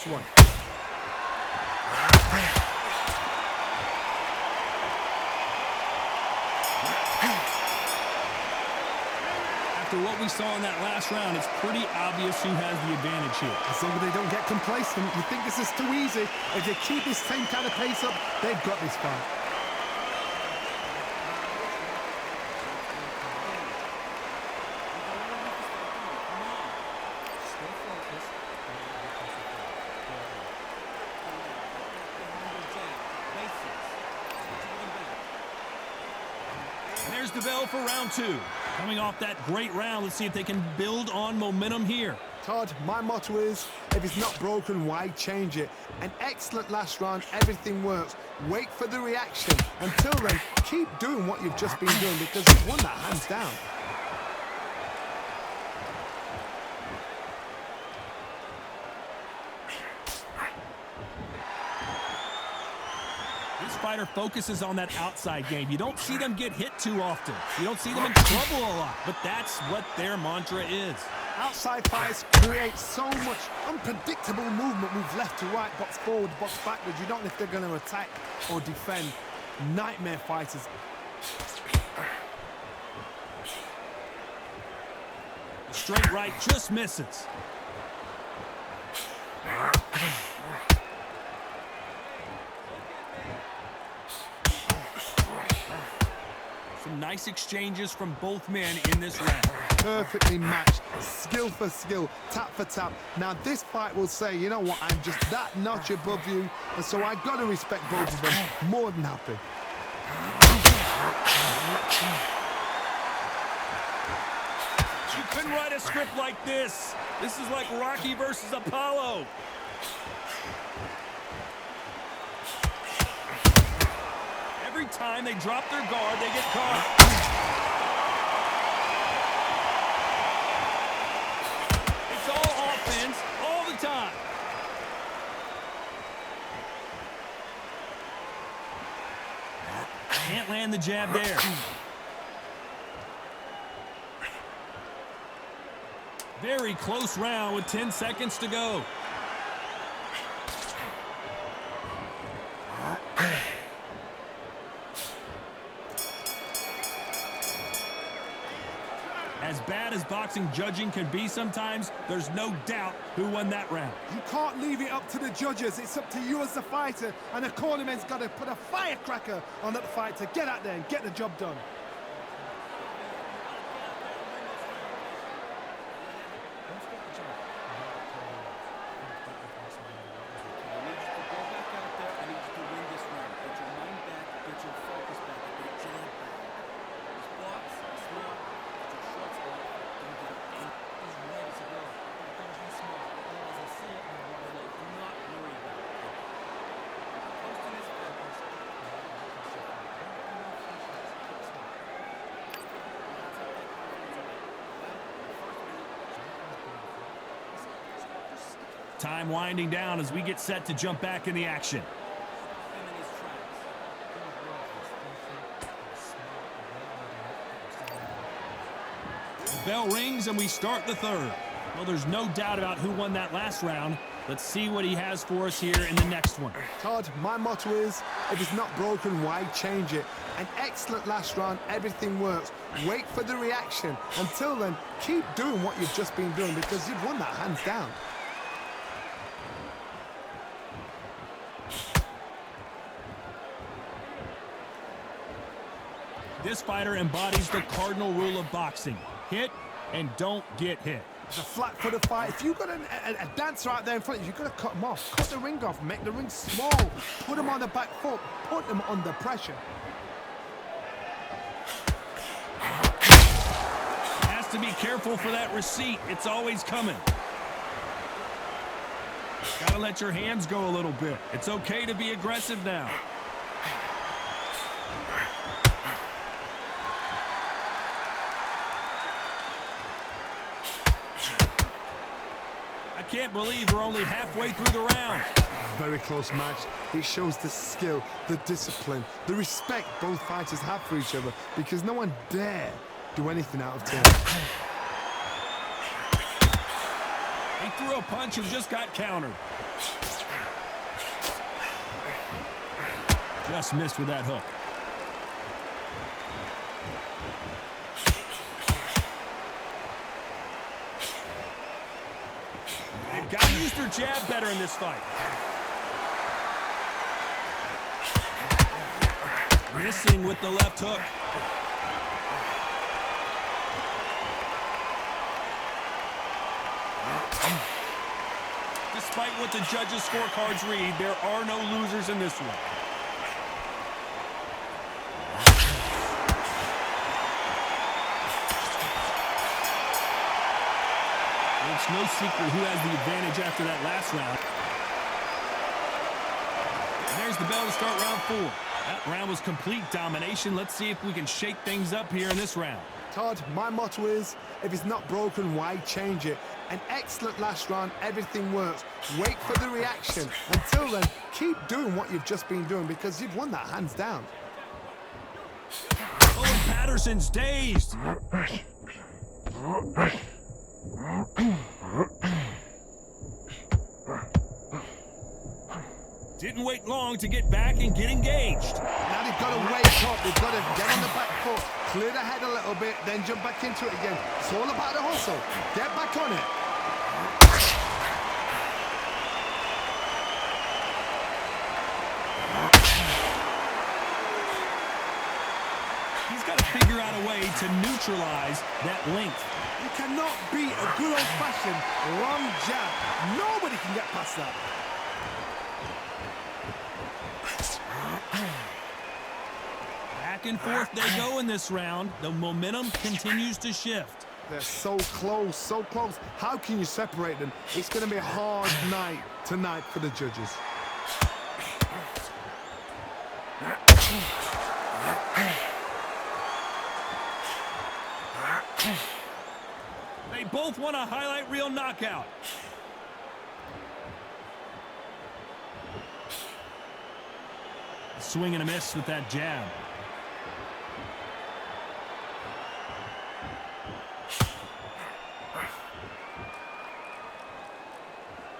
one. After what we saw in that last round, it's pretty obvious who has the advantage here. As long as they don't get complacent, you think this is too easy. If they keep this same kind of pace up, they've got this fight. There's the bell for round two. Coming off that great round, let's see if they can build on momentum here. Todd, my motto is, if it's not broken, why change it? An excellent last round, everything works. Wait for the reaction. Until then, keep doing what you've just been doing because you've won that hands down. This fighter focuses on that outside game. You don't see them get hit too often. You don't see them in trouble a lot, but that's what their mantra is. Outside fighters create so much unpredictable movement. Move left to right, box forward, box backwards. You don't know if they're going to attack or defend. Nightmare fighters. The straight right just misses. Some nice exchanges from both men in this round. Perfectly matched, skill for skill, tap for tap. Now this fight will say, you know what, I'm just that notch above you, and so I got to respect both of them. More than happy. You couldn't write a script like this. This is like Rocky versus Apollo. Every time they drop their guard, they get caught. It's all offense all the time. Can't land the jab there. Very close round with 10 seconds to go. As bad as boxing judging can be sometimes, there's no doubt who won that round. You can't leave it up to the judges. It's up to you as the fighter, and the cornerman's got to put a firecracker on that fight to get out there and get the job done. Time winding down as we get set to jump back in the action. The bell rings and we start the third. Well, there's no doubt about who won that last round. Let's see what he has for us here in the next one. Todd, my motto is, if it's not broken, why change it? An excellent last round, everything works. Wait for the reaction. Until then, keep doing what you've just been doing because you've won that hands down. This fighter embodies the cardinal rule of boxing. Hit and don't get hit. It's a flat-footed fight. If you've got a dancer out there in front of you, you've got to cut him off. Cut the ring off, make the ring small. Put him on the back foot. Put him under pressure. Has to be careful for that receipt. It's always coming. Gotta let your hands go a little bit. It's okay to be aggressive now. I can't believe we're only halfway through the round. Very close match. It shows the skill, the discipline, the respect both fighters have for each other because no one dare do anything out of turn. He threw a punch and just got countered. Just missed with that hook. They've got to use their jab better in this fight. Missing with the left hook. Despite what the judges' scorecards read, there are no losers in this one. It's no secret who has the advantage after that last round. And there's the bell to start round 4. That round was complete domination. Let's see if we can shake things up here in this round. Todd, my motto is, if it's not broken, why change it? An excellent last round, everything works. Wait for the reaction. Until then, keep doing what you've just been doing because you've won that hands down. Oh, Patterson's dazed. Didn't wait long to get back and get engaged. Now they've got to wake up. They've got to get on the back foot, clear the head a little bit, then jump back into it again. It's all about the hustle. Get back on it. He's got to figure out a way to neutralize that length. You cannot beat a good old-fashioned long jab. Nobody can get past that. Back and forth they go in this round. The momentum continues to shift. They're so close, so close. How can you separate them? It's going to be a hard night tonight for the judges. They both want a highlight reel knockout. Swing and a miss with that jab.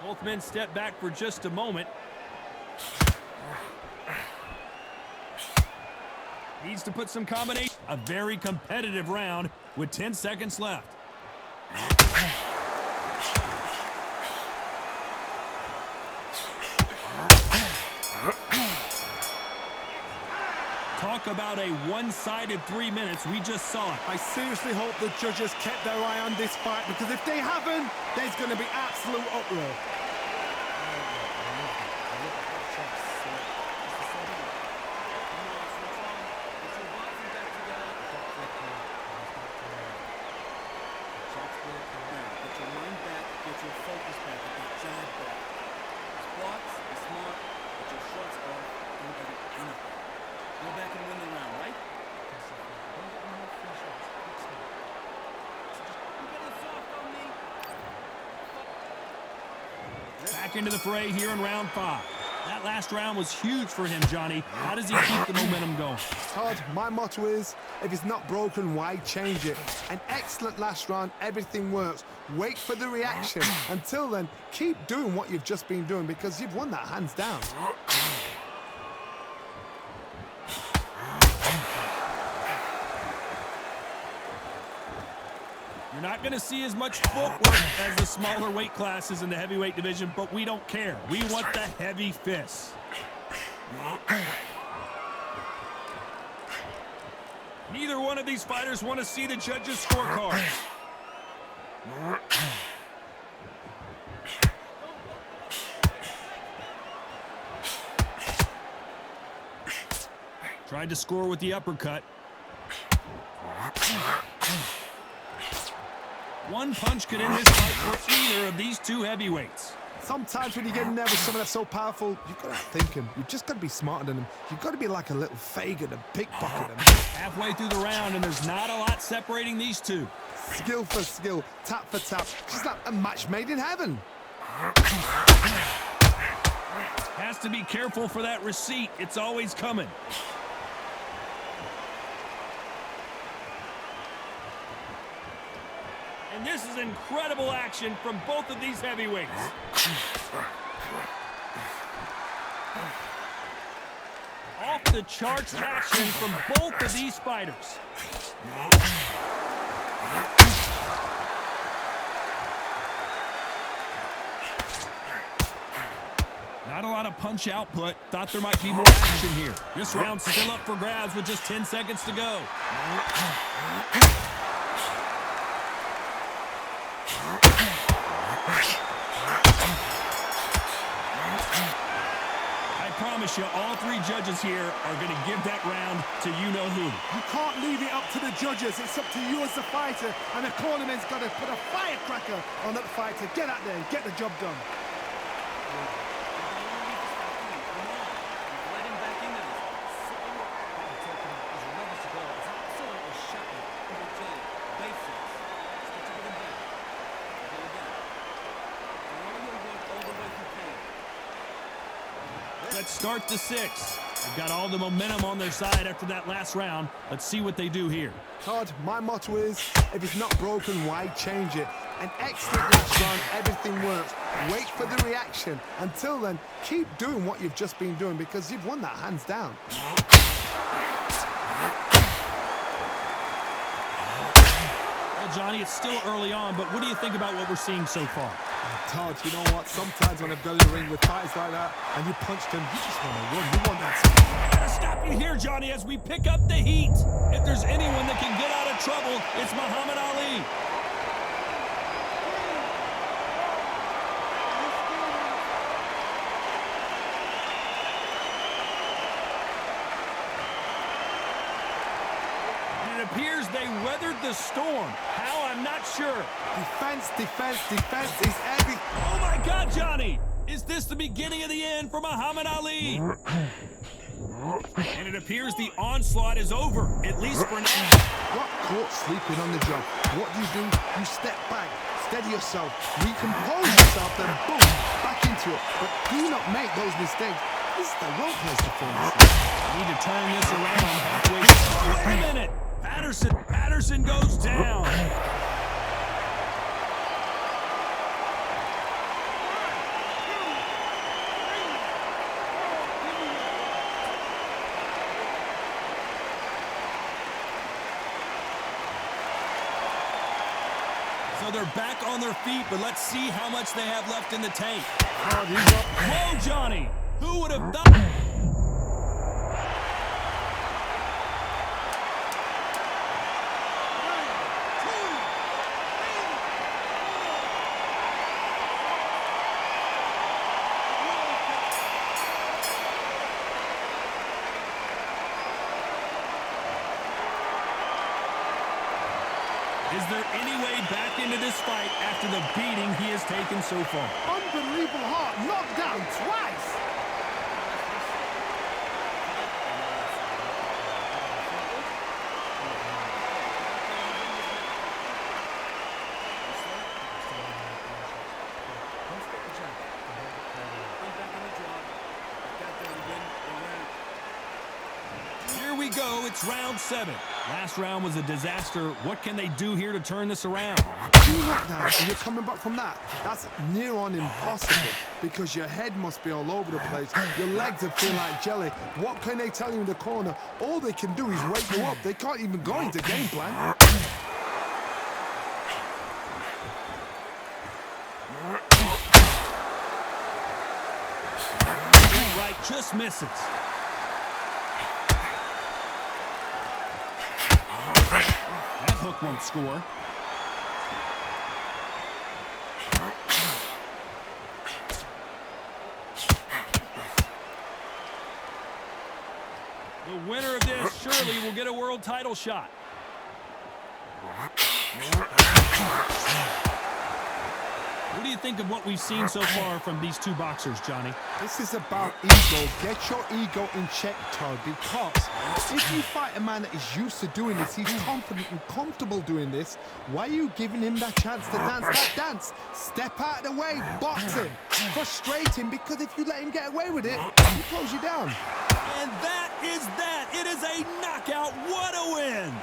Both men step back for just a moment. Needs to put some combination. A very competitive round with 10 seconds left. Talk about a one-sided 3 minutes. We just saw it. I seriously hope the judges kept their eye on this fight because if they haven't, there's going to be absolute uproar. Back into the fray here in round 5. That last round was huge for him, Johnny. How does he keep the momentum going? Todd, my motto is, if it's not broken, why change it? An excellent last round, everything works. Wait for the reaction. Until then, keep doing what you've just been doing because you've won that hands down. You're not going to see as much footwork as the smaller weight classes in the heavyweight division, but we don't care. We want the heavy fists. Neither one of these fighters want to see the judges' scorecards. Tried to score with the uppercut. One punch could end this fight for either of these two heavyweights. Sometimes when you get in there with someone that's so powerful, you've got to think him. You've just got to be smarter than him. You've got to be like a little faggot and pickpocket him. Halfway through the round, and there's not a lot separating these two. Skill for skill, tap for tap. Just like a match made in heaven. Has to be careful for that receipt. It's always coming. And this is is incredible action from both of these heavyweights. Off the charts action from both of these fighters. Not a lot of punch output. Thought there might be more action here. This round's still up for grabs with just 10 seconds to go. I promise you, all three judges here are going to give that round to you-know-who. You can't leave it up to the judges. It's up to you as the fighter, and the cornerman's got to put a firecracker on that fighter. Get out there and get the job done. Let's start the sixth. They've got all the momentum on their side after that last round. Let's see what they do here. Todd, my motto is, if it's not broken, why change it? An excellent last round, everything works. Wait for the reaction. Until then, keep doing what you've just been doing because you've won that hands down. Well, Johnny, it's still early on, but what do you think about what we're seeing so far? Todd, you know what? Sometimes when I've got in the ring with fighters like that and you punch them, you just want to run. You want that. Gotta stop you here, Johnny, as we pick up the heat. If there's anyone that can get out of trouble, it's Muhammad Ali. It appears they weathered the storm. How? I'm not sure. Defense, defense, defense is every... Oh my God, Johnny! Is this the beginning of the end for Muhammad Ali? And it appears the onslaught is over, at least for now. Got caught sleeping on the job. What do? You step back, steady yourself, recompose yourself, then boom, back into it. But do not make those mistakes. This is the world place performance. Need to turn this around. Wait a minute. Patterson goes down. So they're back on their feet, but let's see how much they have left in the tank. Whoa, Johnny! Who would have thought? Is there any way back into this fight after the beating he has taken so far? Unbelievable heart, knocked down twice. Here we go, it's round 7. Last round was a disaster. What can they do here to turn this around? You knock down and you're coming back from that. That's near on impossible because your head must be all over the place. Your legs will feel like jelly. What can they tell you in the corner? All they can do is wake you up. They can't even go into game plan. Right, just misses. That hook won't score. The winner of this surely will get a world title shot. What do you think of what we've seen so far from these two boxers, Johnny? This is about ego. Get your ego in check, Todd, because if you fight a man that is used to doing this, he's confident and comfortable doing this, why are you giving him that chance to dance that dance? Step out of the way, box him, frustrate him, because if you let him get away with it, he close you down. And that is that. It is a knockout. What a win.